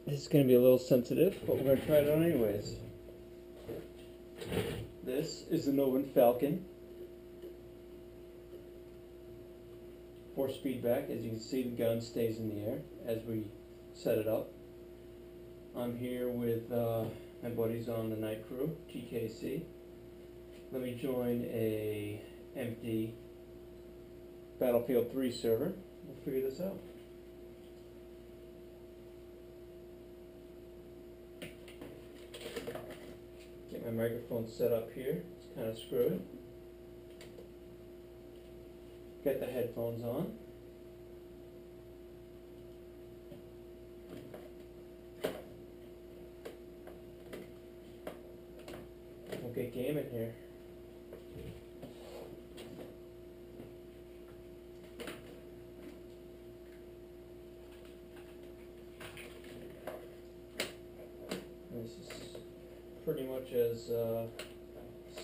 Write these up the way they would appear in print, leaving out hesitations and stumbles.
This is going to be a little sensitive, but we're going to try it on anyways. This is the Novint Falcon. 4-speed back. As you can see, the gun stays in the air as we set it up. I'm here with my buddies on the night crew, TKC. Let me join a empty Battlefield 3 server. We'll figure this out. Get my microphone set up here. It's kind of screwy. Get the headphones on. We'll get gaming here. This is pretty much as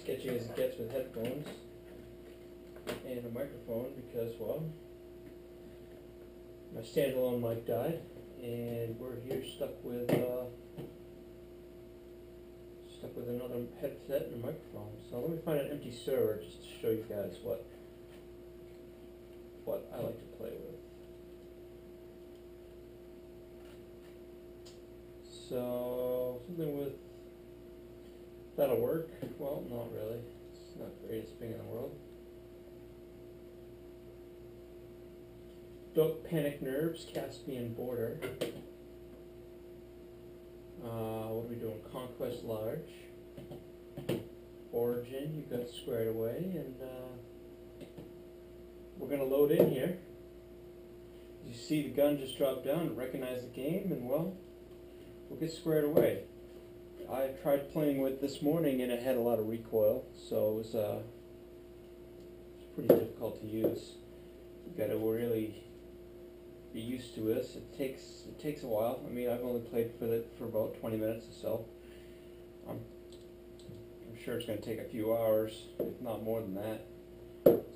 sketchy as it gets with headphones and a microphone because, well, my standalone mic died and we're here stuck with another headset and a microphone. So let me find an empty server just to show you guys what I like to play with. So something with that'll work. Well, not really. It's not the greatest thing in the world. Don't Panic Nerves, Caspian Border. What are we doing? Conquest Large. Origin, you got squared away, and we're going to load in here. You see the gun just dropped down and recognize the game, and well, we'll get squared away. I tried playing with this morning and it had a lot of recoil, so it was pretty difficult to use. You got to really be used to this. It takes a while. I mean, I've only played with it for about 20 minutes or so. I'm sure it's going to take a few hours, if not more than that.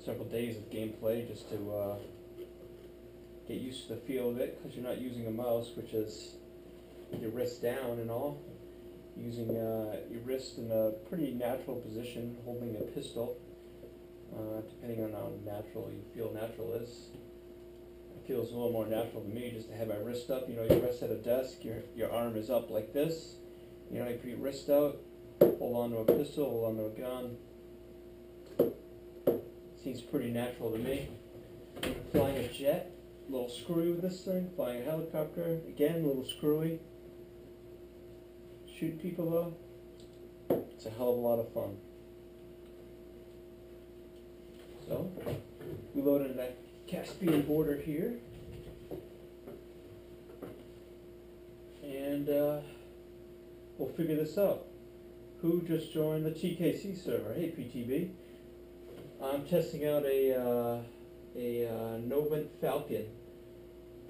Several days of gameplay just to get used to the feel of it, because you're not using a mouse, which is your wrist down and all. Using your wrist in a pretty natural position, holding a pistol, depending on how natural you feel natural is. It feels a little more natural to me just to have my wrist up. You know, you rest at a desk, your arm is up like this. You know, you put your wrist out, hold on to a pistol, hold on to a gun. Seems pretty natural to me. Flying a jet, a little screwy with this thing. Flying a helicopter, again, a little screwy. Shoot people though, it's a hell of a lot of fun. So, we loaded that Caspian Border here, and we'll figure this out. Who just joined the TKC server? Hey PTB. I'm testing out a Novint Falcon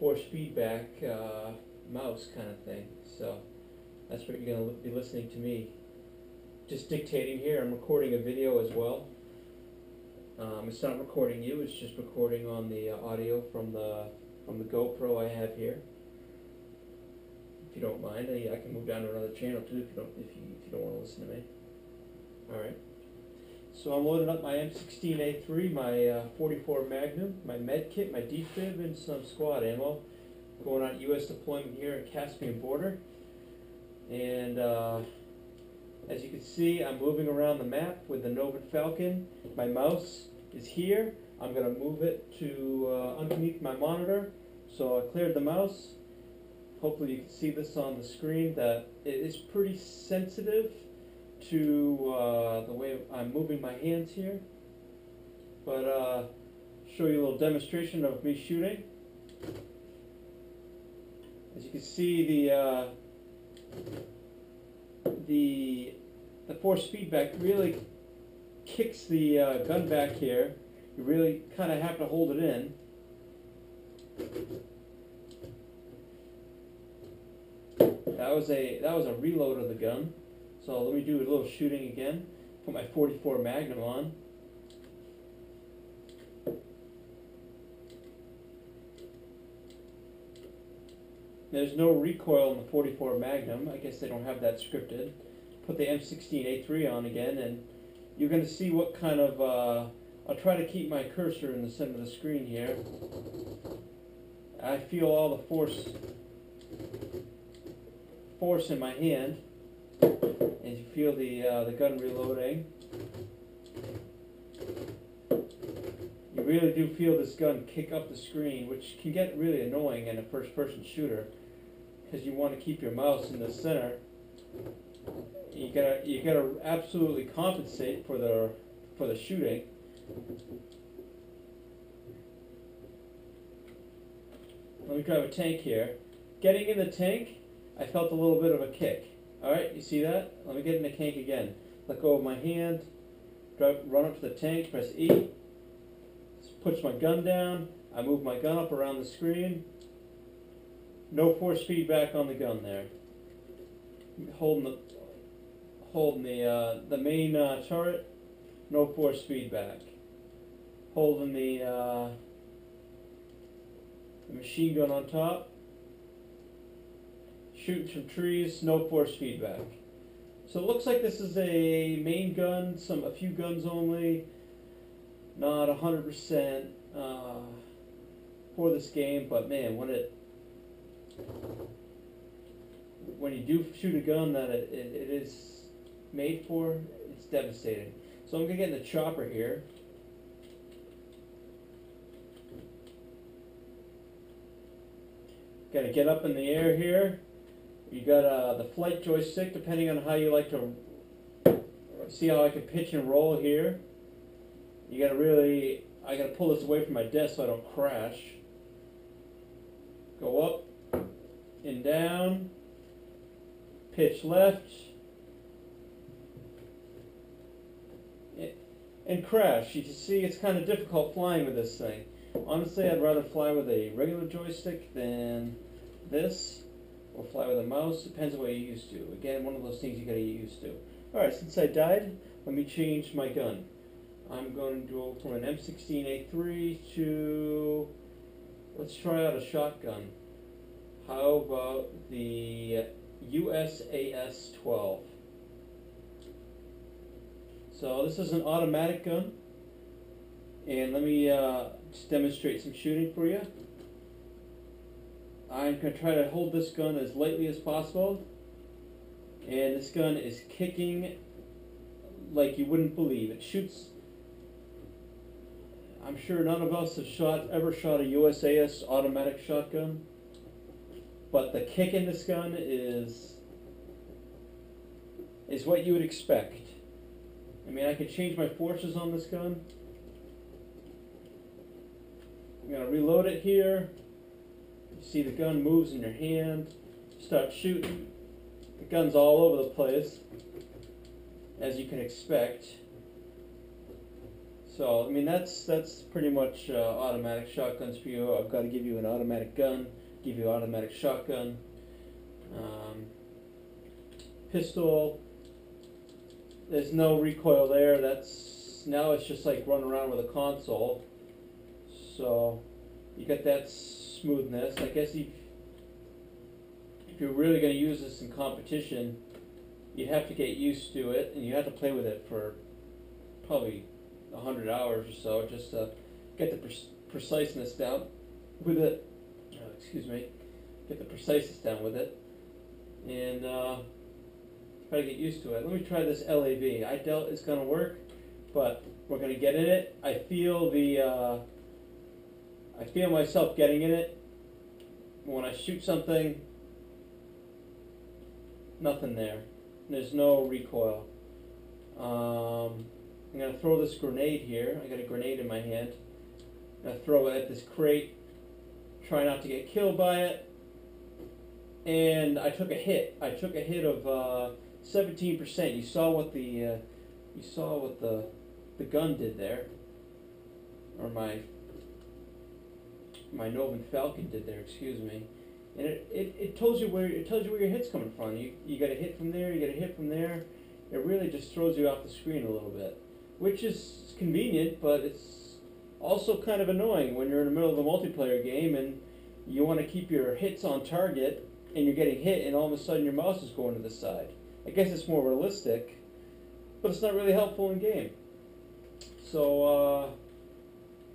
4-speed back mouse kind of thing. So that's what you're going to be listening to me just dictating here. I'm recording a video as well. It's not recording you, it's just recording on the audio from the GoPro I have here. If you don't mind, I can move down to another channel too if you don't want to listen to me. Alright. So I'm loading up my M16A3, my 44 Magnum, my med kit, my defib, and some squad ammo. Going on US deployment here at Caspian Border. And as you can see, I'm moving around the map with the Novint Falcon. My mouse is here. I'm going to move it to underneath my monitor. So I cleared the mouse. Hopefully you can see this on the screen that it is pretty sensitive to the way I'm moving my hands here. But show you a little demonstration of me shooting. As you can see, the 4-speed back really kicks the gun back here. You really kind of have to hold it in. That was a reload of the gun. So let me do a little shooting again. Put my 44 Magnum on. There's no recoil in the 44 Magnum. I guess they don't have that scripted. Put the M16A3 on again, and you're going to see what kind of, I'll try to keep my cursor in the center of the screen here. I feel all the force in my hand, and you feel the gun reloading. You really do feel this gun kick up the screen, which can get really annoying in a first-person shooter, because you want to keep your mouse in the center. You gotta absolutely compensate for the shooting. Let me drive a tank here. Getting in the tank, I felt a little bit of a kick. All right, you see that? Let me get in the tank again. Let go of my hand. Run up to the tank. Press E. Push my gun down. I move my gun up around the screen. No force feedback on the gun there. Holding the main turret. No force feedback. Holding the machine gun on top. Shooting some trees. No force feedback. So it looks like this is a main gun. A few guns only. Not 100% for this game, but man, when you do shoot a gun that it is made for, it's devastating. So I'm gonna get in the chopper here. Gotta get up in the air here. You got the flight joystick, depending on how you like to see how I can pitch and roll here. You gotta I gotta pull this away from my desk so I don't crash. Go up and down, pitch left, and crash. You can see it's kind of difficult flying with this thing. Honestly, I'd rather fly with a regular joystick than this, or fly with a mouse. Depends on what you're used to. Again, one of those things you gotta get used to. Alright, since I died, let me change my gun. I'm going to go from an M16A3 to, let's try out a shotgun. How about the USAS 12? So this is an automatic gun, and let me just demonstrate some shooting for you. I'm going to try to hold this gun as lightly as possible, and this gun is kicking like you wouldn't believe. It shoots. I'm sure none of us have ever shot a USAS automatic shotgun, but the kick in this gun is what you would expect. I mean, I could change my forces on this gun. I'm going to reload it here. You see the gun moves in your hand. Start shooting. The gun's all over the place, as you can expect. So, I mean, that's pretty much automatic shotguns for you. I've got to give you an automatic gun, give you an automatic shotgun, pistol. There's no recoil there. Now it's just like running around with a console. So you get that smoothness. I guess if you're really going to use this in competition, you have to get used to it, and you have to play with it for probably 100 hours or so just to get the preciseness down with it. Excuse me. Get the preciseness down with it, and try to get used to it. Let me try this LAV. I doubt it's going to work, but we're going to get in it. I feel myself getting in it. When I shoot something, nothing there. There's no recoil. I'm going to throw this grenade here. I got a grenade in my hand. I'm going to throw it at this crate. Try not to get killed by it. And I took a hit. I took a hit of 17%. You saw what the gun did there, or my Novint Falcon did there. Excuse me. And it tells you where your hit's coming from. You got a hit from there. You got a hit from there. It really just throws you off the screen a little bit, which is convenient, but it's also kind of annoying when you're in the middle of a multiplayer game and You want to keep your hits on target, and you're getting hit, and all of a sudden your mouse is going to the side. I guess it's more realistic, but it's not really helpful in game. So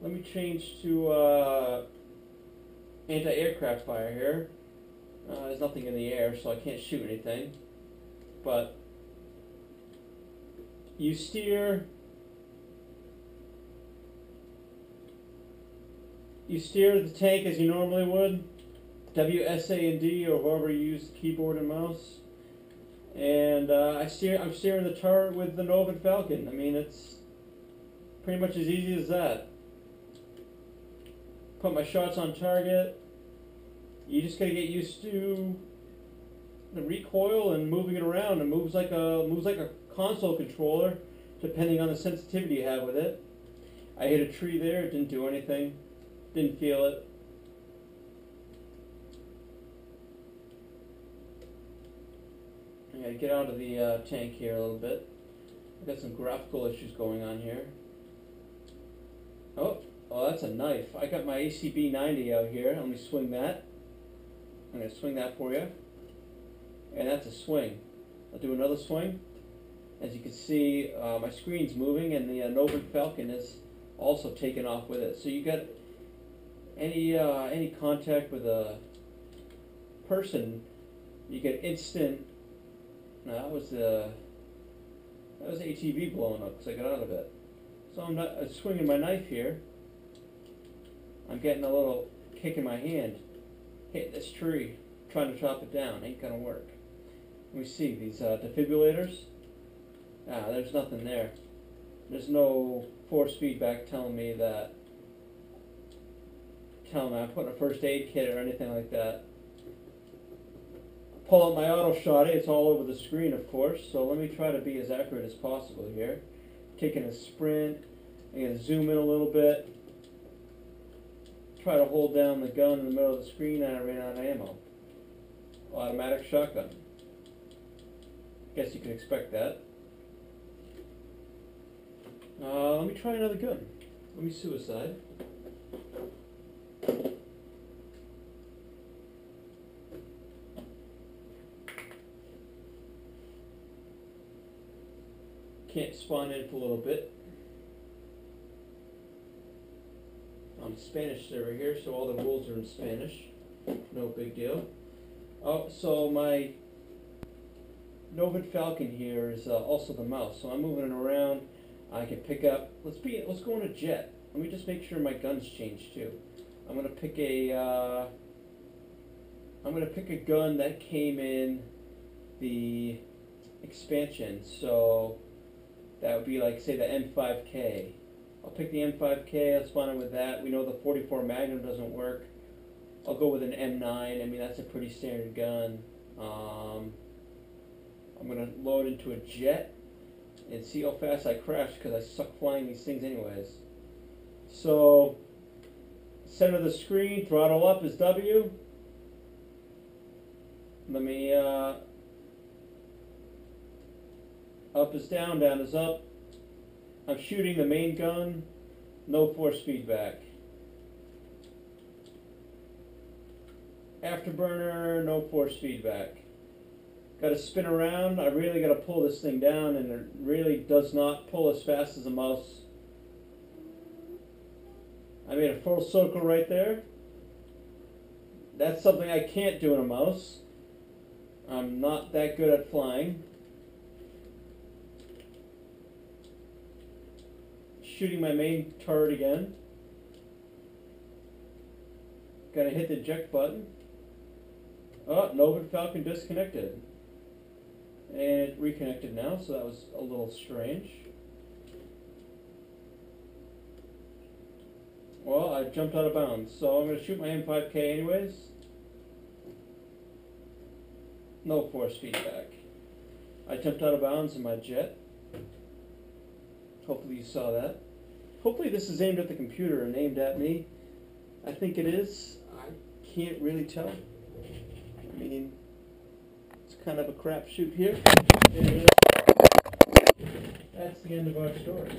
let me change to anti-aircraft fire here. There's nothing in the air, so I can't shoot anything. But you steer the tank as you normally would, WSA and D, or however you use the keyboard and mouse. And I'm steering the turret with the Novint Falcon. I mean, it's pretty much as easy as that. Put my shots on target. You just gotta get used to the recoil and moving it around. It moves like a console controller, depending on the sensitivity you have with it. I hit a tree there. It didn't do anything. Didn't feel it. I gotta get out of the tank here a little bit. I've got some graphical issues going on here. Oh, that's a knife. I got my ACB 90 out here. Let me swing that. I'm going to swing that for you. And that's a swing. I'll do another swing. As you can see, my screen's moving, and the Novint Falcon is also taken off with it. So you got any contact with a person, you get instant. No, that was ATV blowing up because I got out of it. So I'm swinging my knife here. I'm getting a little kick in my hand. Hit this tree, trying to chop it down. Ain't gonna work. Let me see these defibrillators. There's nothing there. There's no force feedback telling me I'm putting a first aid kit or anything like that. Pull out my auto shot. It's all over the screen, of course. So let me try to be as accurate as possible here. Taking a sprint. I'm gonna zoom in a little bit. Try to hold down the gun in the middle of the screen, and I ran out of ammo. Automatic shotgun. Guess you could expect that. Let me try another gun. Let me suicide. Can't spawn in for a little bit. I'm Spanish server here, so all the rules are in Spanish. No big deal. Oh, so my Novint Falcon here is also the mouse. So I'm moving it around. I can pick up. Let's go in a jet. Let me just make sure my gun's changed too. I'm gonna pick a gun that came in the expansion. So that would be like, say, the M5K. I'll pick the M5K, I'll spawn it with that. We know the 44 Magnum doesn't work. I'll go with an M9. I mean, that's a pretty standard gun. I'm going to load into a jet and see how fast I crash, because I suck flying these things anyways. So, center of the screen, throttle up is W. Let me, up is down, down is up. I'm shooting the main gun, no force feedback. Afterburner, no force feedback. Got to spin around. I really got to pull this thing down, and it really does not pull as fast as a mouse. I made a full circle right there. That's something I can't do in a mouse. I'm not that good at flying. Shooting my main turret again. Gotta hit the eject button. Oh, Novint Falcon disconnected. And it reconnected now, so that was a little strange. Well, I jumped out of bounds, so I'm gonna shoot my M5K anyways. No force feedback. I jumped out of bounds in my jet. Hopefully you saw that. Hopefully this is aimed at the computer and aimed at me. I think it is. I can't really tell. I mean, it's kind of a crapshoot here. And that's the end of our story.